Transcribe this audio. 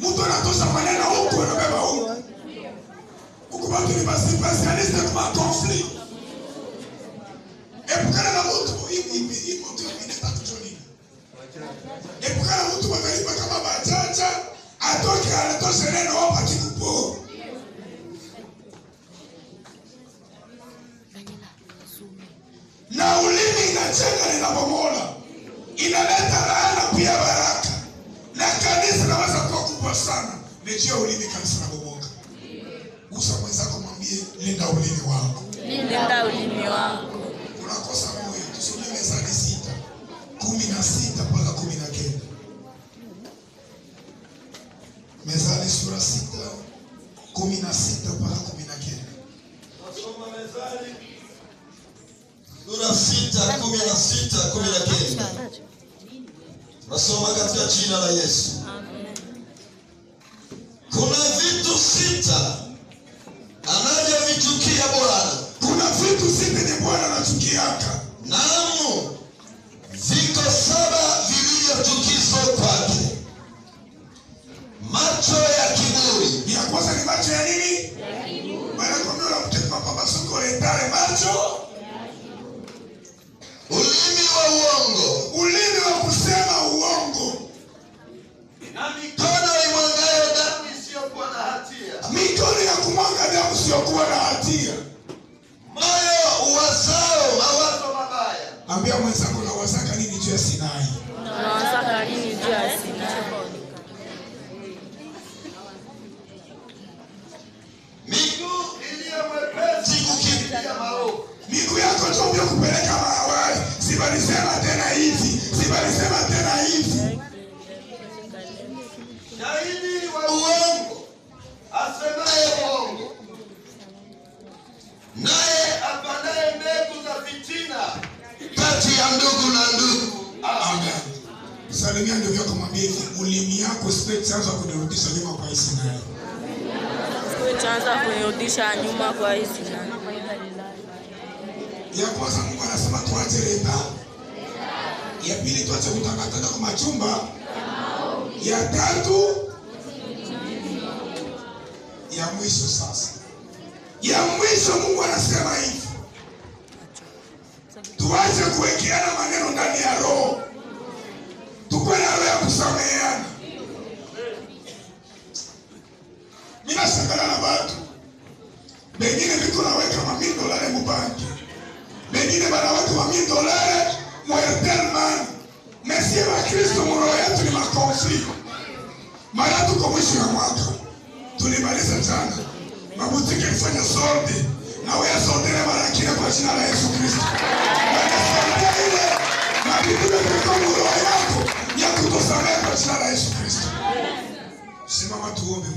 Mtu anatosha maneno huko anabeba huko. Ukubaki ni basi specialiste kwa conflict. Epukana na mtu hivi mtu anataka kujoni. Epukana na mtu magariba kama bachacha atoke anatosha neno hapa kikupo. Na ulimi inajenga linabomola. Inaleta laana pia baraka. Na kanisa linaweza kuwa kubwa sana. Nijia ulimi kanisa linabomoka. Usa mwenzako mwambie linda ulimi wako. Linda ulimi wako. Unakosa moyo. Tusome Methali 6:16 mpaka 19. Methali sura 6:16 mpaka 19. Nasoma Methali sura 6:16-19. Nasoma katika jina la Yesu. Kuna vitu 6 anavyovichukia Bwana. Kuna vitu 6 ni Bwana anachukiaka. Naam, viko 7 vilivyochukizwa kwake. Macho ya kiburi. Ya kwanza ni macho ya nini? Ya kiburi. Maana kwa mimi unamteka papa soko letale macho. Ulimi wa uongo. Ulimi wa kusema uongo. Na mikono imwangayo damu isiyokuwa na hatia. Mikono ya kumwaga damu isiyokuwa na hatia. Moyo uwazao mawazo mabaya. Ambia mwenzako na wasaka nini juu ya Sinai? Na wasaka nini juu ya Sinai? Miguu iliyo mwepesi kukimbilia maovu. Miguu yako ndio kupeleka mahawali. Sibalisema tena hivi. Sibalisema tena hivi. Shahidi wa uongo asemaye uongo, naye apandaye mbegu za fitina kati ya ndugu na ndugu. Amen. Salimia ndugu yako mwambie hivi, ulimi yako sipe chanzo kunirudisha nyuma kwa Sinai. Sipe chanzo kunirudisha nyuma kwa Sinai. Ya kwanza Mungu anasema tuache riba. Ya pili tuache kutangatana kwa machumba. Ya tatu ya mwisho sasa. Ya mwisho Mungu anasema hivi. Tuache kuwekeana maneno ndani ya roho. Tukue na roho ya kusameheana. Mimi nashangaa na watu. Wengine niko naweka $1,000 mubanki. Wengine banaweka $1,000 muertelman. Mesie wa Kristo mroho yetu ni makonflikt. Mara tuko mwisho wa mwaka. Tulimaliza jana. Mabutiki alifanya solde. Na wewe soldele mara kile kwa jina la Yesu Kristo. Wewe soldele na vitu vya kwa roho yako ya kutosamehe kwa jina la Yesu Kristo. Simama tuombe.